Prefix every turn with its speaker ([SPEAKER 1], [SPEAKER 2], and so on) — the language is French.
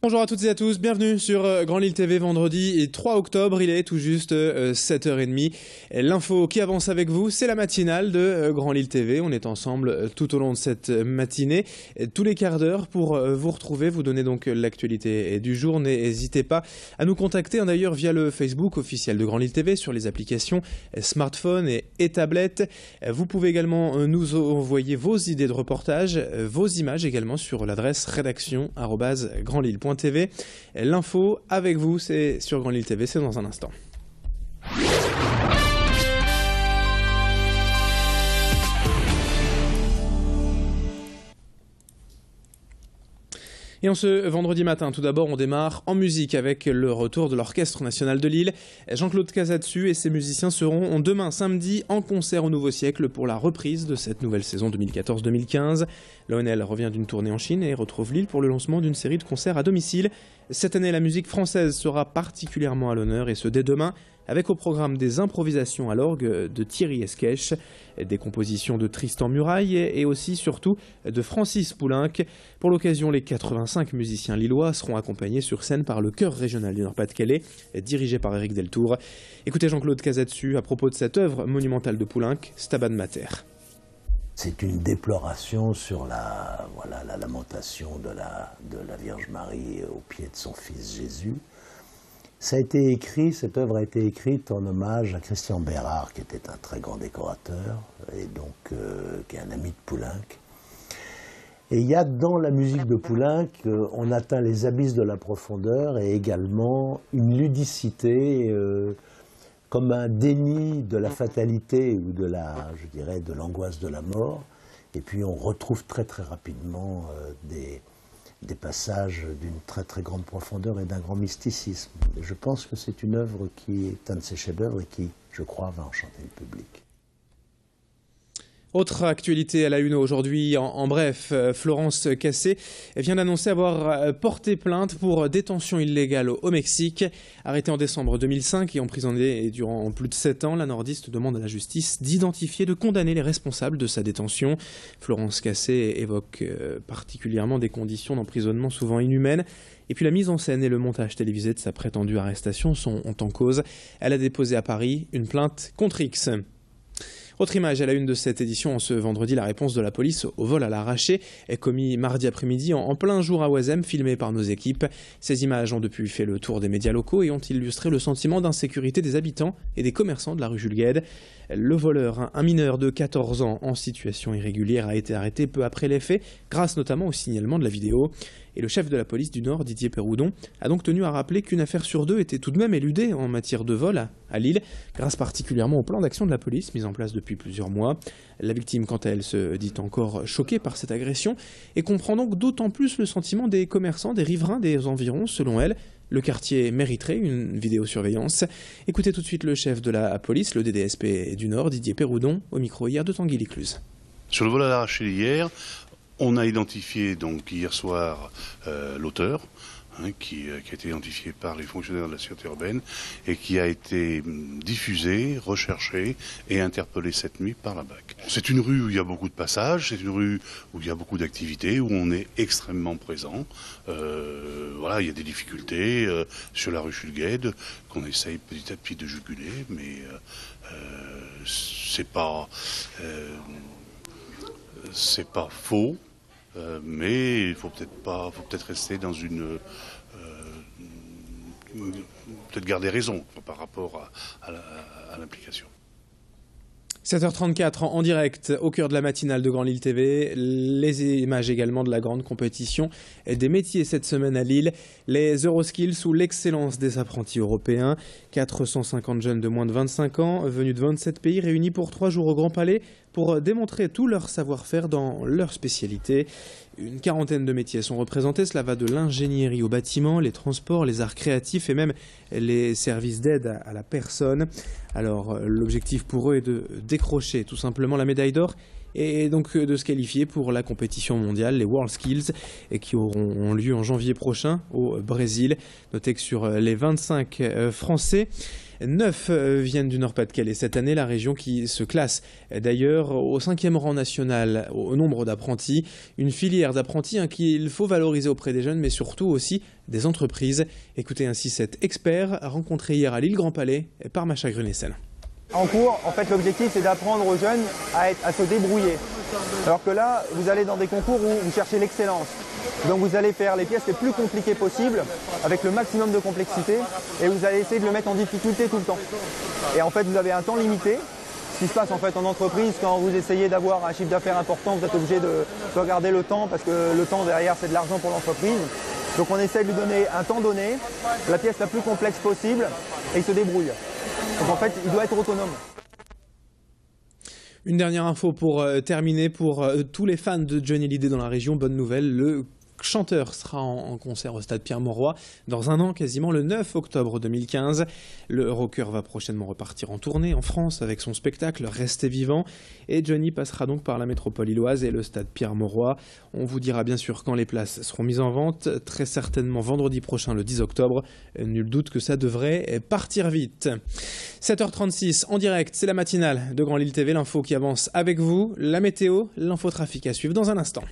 [SPEAKER 1] Bonjour à toutes et à tous, bienvenue sur Grand Lille TV, vendredi 3 octobre, il est tout juste 7h30. L'info qui avance avec vous, c'est la matinale de Grand Lille TV. On est ensemble tout au long de cette matinée, tous les quarts d'heure pour vous retrouver, vous donner donc l'actualité du jour. N'hésitez pas à nous contacter d'ailleurs via le Facebook officiel de Grand Lille TV sur les applications smartphone et tablettes. Vous pouvez également nous envoyer vos idées de reportage, vos images également sur l'adresse rédaction@grandlille.tv. L'info avec vous, c'est sur Grand Lille TV, c'est dans un instant. Et en ce vendredi matin, tout d'abord, on démarre en musique avec le retour de l'Orchestre National de Lille. Jean-Claude Casatsu et ses musiciens seront demain samedi en concert au Nouveau Siècle pour la reprise de cette nouvelle saison 2014-2015. L'ONL revient d'une tournée en Chine et retrouve Lille pour le lancement d'une série de concerts à domicile. Cette année, la musique française sera particulièrement à l'honneur et ce dès demain, avec au programme des improvisations à l'orgue de Thierry Esquèche, des compositions de Tristan Muraille et aussi surtout de Francis Poulenc. Pour l'occasion, les 85 musiciens lillois seront accompagnés sur scène par le Chœur régional du Nord-Pas-de-Calais, dirigé par Éric Deltour. Écoutez Jean-Claude Casatsu à propos de cette œuvre monumentale de Poulenc, Stabat Mater.
[SPEAKER 2] C'est une déploration sur la lamentation de la Vierge Marie au pied de son fils Jésus. Ça a été écrit, cette œuvre a été écrite en hommage à Christian Bérard, qui était un très grand décorateur, et donc qui est un ami de Poulenc. Et il y a dans la musique de Poulenc, on atteint les abysses de la profondeur et également une ludicité, comme un déni de la fatalité ou de l'angoisse de la mort. Et puis on retrouve très très rapidement des passages d'une très très grande profondeur et d'un grand mysticisme. Et je pense que c'est une œuvre qui est un de ses chefs-d'œuvre et qui, je crois, va enchanter le public.
[SPEAKER 1] Autre actualité à la une aujourd'hui, en bref, Florence Cassé vient d'annoncer avoir porté plainte pour détention illégale au Mexique. Arrêtée en décembre 2005 et emprisonnée durant plus de 7 ans, la nordiste demande à la justice d'identifier, de condamner les responsables de sa détention. Florence Cassé évoque particulièrement des conditions d'emprisonnement souvent inhumaines. Et puis la mise en scène et le montage télévisé de sa prétendue arrestation sont en cause. Elle a déposé à Paris une plainte contre X. Autre image à la une de cette édition, en ce vendredi, la réponse de la police au vol à l'arraché est commis mardi après-midi en plein jour à Oisem, filmé par nos équipes. Ces images ont depuis fait le tour des médias locaux et ont illustré le sentiment d'insécurité des habitants et des commerçants de la rue Jules Guesde. Le voleur, un mineur de 14 ans en situation irrégulière, a été arrêté peu après les faits, grâce notamment au signalement de la vidéo. Et le chef de la police du Nord, Didier Péroudon, a donc tenu à rappeler qu'une affaire sur deux était tout de même éludée en matière de vol à Lille, grâce particulièrement au plan d'action de la police mis en place depuis plusieurs mois. La victime, quant à elle, se dit encore choquée par cette agression et comprend donc d'autant plus le sentiment des commerçants, des riverains des environs. Selon elle, le quartier mériterait une vidéosurveillance. Écoutez tout de suite le chef de la police, le DDSP du Nord, Didier Péroudon, au micro hier de Tanguy Lécluse.
[SPEAKER 3] Sur le vol à l'arraché hier, on a identifié donc hier soir l'auteur, qui a été identifié par les fonctionnaires de la sûreté urbaine et qui a été diffusé, recherché et interpellé cette nuit par la BAC. C'est une rue où il y a beaucoup de passages, c'est une rue où il y a beaucoup d'activités, où on est extrêmement présent. Il y a des difficultés sur la rue Jules Guesde qu'on essaye petit à petit de juguler, mais c'est pas faux. Mais il faut peut-être rester dans peut-être garder raison par rapport à l'implication.
[SPEAKER 1] 7h34 en direct au cœur de la matinale de Grand Lille TV. Les images également de la grande compétition des métiers cette semaine à Lille. Les Euroskills sous l'excellence des apprentis européens. 450 jeunes de moins de 25 ans venus de 27 pays réunis pour 3 jours au Grand Palais pour démontrer tout leur savoir-faire dans leur spécialité. Une quarantaine de métiers sont représentés. Cela va de l'ingénierie au bâtiment, les transports, les arts créatifs et même les services d'aide à la personne. Alors l'objectif pour eux est de décrocher tout simplement la médaille d'or et donc de se qualifier pour la compétition mondiale, les WorldSkills, qui auront lieu en janvier prochain au Brésil. Notez que sur les 25 Français, 9 viennent du Nord-Pas-de-Calais cette année, la région qui se classe d'ailleurs au 5e rang national au nombre d'apprentis. Une filière d'apprentis qu'il faut valoriser auprès des jeunes, mais surtout aussi des entreprises. Écoutez ainsi cet expert rencontré hier à l'île Grand Palais par Macha Grunessel.
[SPEAKER 4] En cours, en fait, l'objectif, c'est d'apprendre aux jeunes à se débrouiller. Alors que là, vous allez dans des concours où vous cherchez l'excellence. Donc vous allez faire les pièces les plus compliquées possibles, avec le maximum de complexité, et vous allez essayer de le mettre en difficulté tout le temps. Et en fait, vous avez un temps limité. Ce qui se passe en fait en entreprise, quand vous essayez d'avoir un chiffre d'affaires important, vous êtes obligé de regarder le temps, parce que le temps derrière, c'est de l'argent pour l'entreprise. Donc on essaie de lui donner un temps donné, la pièce la plus complexe possible, et il se débrouille. Donc en fait, il doit être autonome.
[SPEAKER 1] Une dernière info pour terminer, pour tous les fans de Johnny Hallyday dans la région, bonne nouvelle, le chanteur sera en concert au stade Pierre-Mauroy dans un an, quasiment le 9 octobre 2015. Le rocker va prochainement repartir en tournée en France avec son spectacle Restez vivant, et Johnny passera donc par la métropole illoise et le stade Pierre-Mauroy. On vous dira bien sûr quand les places seront mises en vente, très certainement vendredi prochain le 10 octobre. Nul doute que ça devrait partir vite. 7h36 en direct, c'est la matinale de Grand Lille TV, l'info qui avance avec vous, la météo, l'infotrafic à suivre dans un instant.